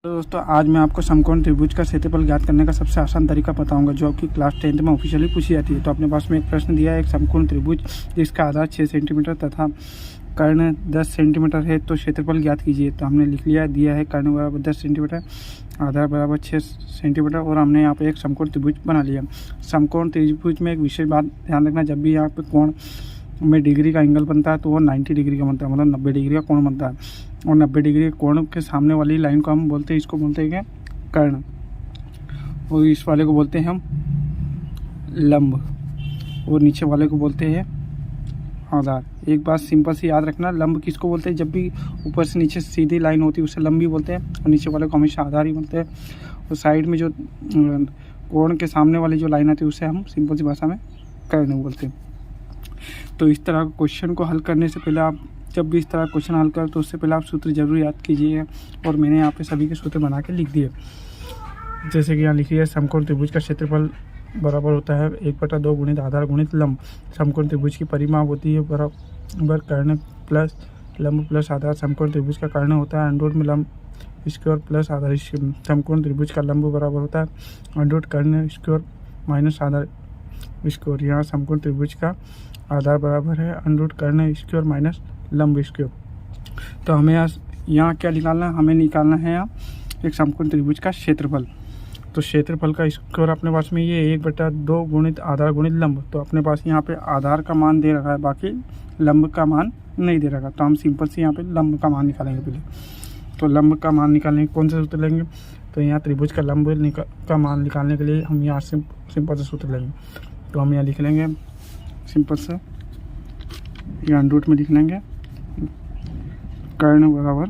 तो दोस्तों आज मैं आपको समकोण त्रिभुज का क्षेत्रफल ज्ञात करने का सबसे आसान तरीका बताऊंगा जो कि क्लास 10th में ऑफिशियली पूछी जाती है। तो अपने पास में एक प्रश्न दिया है, एक समकोण त्रिभुज जिसका आधार 6 सेंटीमीटर तथा कर्ण 10 सेंटीमीटर है, तो क्षेत्रफल ज्ञात कीजिए। तो हमने लिख लिया, दिया है कर्ण बराबर 10 सेंटीमीटर, आधार बराबर 6 सेंटीमीटर और हमने यहाँ पे एक समकोण त्रिभुज बना लिया। समकोण त्रिभुज में एक विशेष बात ध्यान रखना, जब भी यहाँ पे कोण में डिग्री का एंगल बनता है तो वो 90 डिग्री का बनता है, मतलब 90 डिग्री का कोण बनता है। और 90 डिग्री के कोण के सामने वाली लाइन को हम बोलते हैं, इसको बोलते हैं कर्ण, और इस वाले को बोलते हैं हम लंब, और नीचे वाले को बोलते हैं आधार। एक बात सिंपल सी याद रखना, लंब किसको बोलते हैं, जब भी ऊपर से नीचे सीधी लाइन होती है उसे लंब भी बोलते हैं, और नीचे वाले को हमेशा आधार ही बोलते हैं। और साइड में जो कोण के सामने वाली जो लाइन आती है उसे हम सिंपल सी भाषा में कर्ण बोलते हैं। तो इस तरह क्वेश्चन को हल करने से पहले आप जब भी इस तरह क्वेश्चन हल करें तो उससे पहले आप सूत्र जरूर याद कीजिए, और मैंने यहाँ पे सभी के सूत्र बना के लिख दिए। जैसे कि यहाँ लिखिए, समकोण त्रिभुज का क्षेत्रफल बराबर होता है 1/2 गुणित आधार गुणित लंब। समकोण त्रिभुज की परिमाप होती है बराबर कर्ण प्लस लंब प्लस आधार। समकोण त्रिभुज का कर्ण होता है अंडर में लंब स्क्वायर प्लस आधार स्क्वायर। समकोण त्रिभुज का लंब बराबर होता है अंडर कर्ण स्क्वायर माइनस आधार स्क्वायर। यहाँ समकोण त्रिभुज का आधार बराबर है अंडर कर्ण स्क्वायर माइनस लंब स्क्वायर। तो हमें यहाँ क्या निकालना है, हमें निकालना है यहाँ एक समकोण त्रिभुज का क्षेत्रफल। तो क्षेत्रफल का स्क्वायर अपने पास में ये 1/2 गुणित आधार गुणित लंब। तो अपने पास यहाँ पे आधार का मान दे रखा है, बाकी लंब का मान नहीं दे रखा। तो हम सिंपल से यहाँ पे लंब का मान निकालेंगे पहले। तो लंब का मान निकालने के कौन सा सूत्र लेंगे, तो यहाँ त्रिभुज का लंब का मान निकालने के लिए हम यहाँ सिंपल से सूत्र लेंगे। तो हम यहाँ लिख लेंगे सिंपल से, यहाँ अंडर में लिख लेंगे कर्ण बराबर,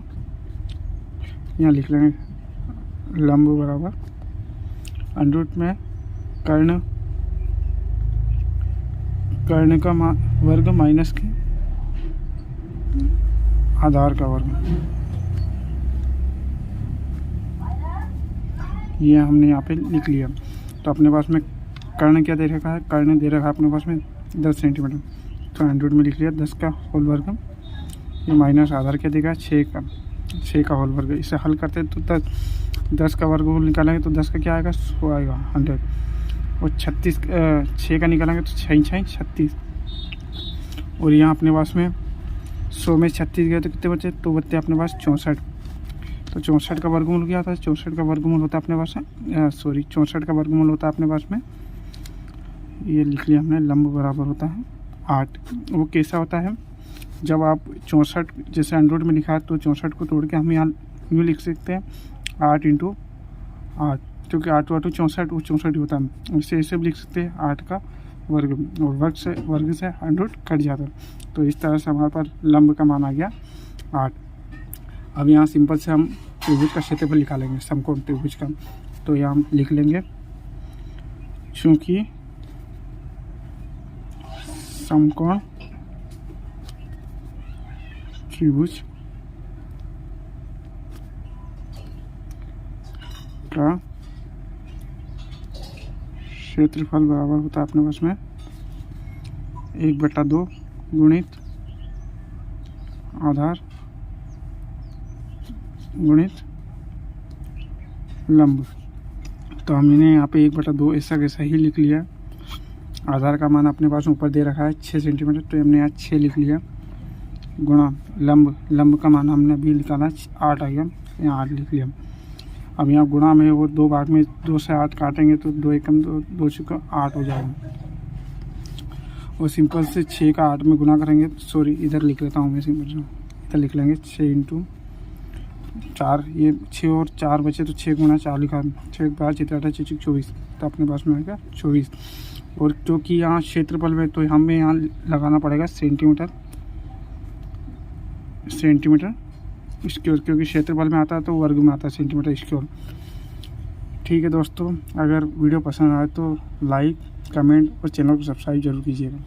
यहाँ लिख लेंगे लंब बराबर अंडर में कर्ण का वर्ग माइनस के आधार का वर्ग। ये हमने यहाँ पे लिख लिया। तो अपने पास में कर्ण क्या दे रखा है, कर्ण दे रखा है अपने पास में 10 सेंटीमीटर। तो 100 में लिख लिया 10 का होल वर्ग, ये माइनस आधार क्या देगा 6 का होल वर्ग। इसे हल करते हैं तो 10 का वर्गमूल निकालेंगे तो 10 का क्या आएगा 100 आएगा 100, और 6 का निकालेंगे तो 6 36। और यहाँ अपने पास में 100 में 36 गए तो कितने बचे, तो बचते अपने पास 64। तो 64 का वर्गमूल क्या होता है, 64 का वर्गमूल होता है अपने पास 64 का वर्गमूल होता है अपने पास में, ये लिख लिया हमने, लंब बराबर होता है 8। वो कैसा होता है, जब आप 64 जैसे 100 में लिखा है तो 64 को तोड़ के हम यहाँ यूँ लिख सकते हैं 8 × 8, क्योंकि 8 8 64 वो 64 ही होता है। इससे ऐसे भी लिख सकते हैं 8 का वर्ग, और वर्ग से 100 कट जाता है। तो इस तरह से हमारे पास लंब का मान आ गया 8। अब यहाँ सिंपल से हम त्रिभुज का क्षेत्रफल निकालेंगे, समकोण त्रिभुज का। तो यहाँ हम लिख लेंगे, चूँकि समकोण त्रिभुज का क्षेत्रफल बराबर होता है अपने पास में 1/2 गुणित आधार गुणित लंब। तो हमने यहाँ पे 1/2 ऐसा कैसा ही लिख लिया। आधार का मान अपने पास ऊपर दे रखा है 6 सेंटीमीटर, तो हमने यहाँ 6 लिख लिया, गुणा लंब का मान हमने अभी निकाला 8 आ गया, यहाँ 8 लिख लिया। अब यहाँ गुणा में वो 2 भाग में 2 से 8 काटेंगे तो 2 एकम 2 चुका 8 हो जाएगा। और सिंपल से 6 का 8 में गुणा करेंगे, सॉरी इधर लिख लेता हूँ मैं, सिंपल से इधर लिख लेंगे 6 × 4, ये 6 और 4 बचे तो 6 × 4 लिखा, 6 बार 8 6 24, तो अपने पास में आएगा 24। और क्योंकि यहाँ क्षेत्रफल में तो हमें यहाँ लगाना पड़ेगा सेंटीमीटर स्क्वायर, क्योंकि क्षेत्रफल में आता है तो वर्ग में आता है सेंटीमीटर स्क्वायर। ठीक है दोस्तों, अगर वीडियो पसंद आए तो लाइक कमेंट और चैनल को सब्सक्राइब जरूर कीजिएगा।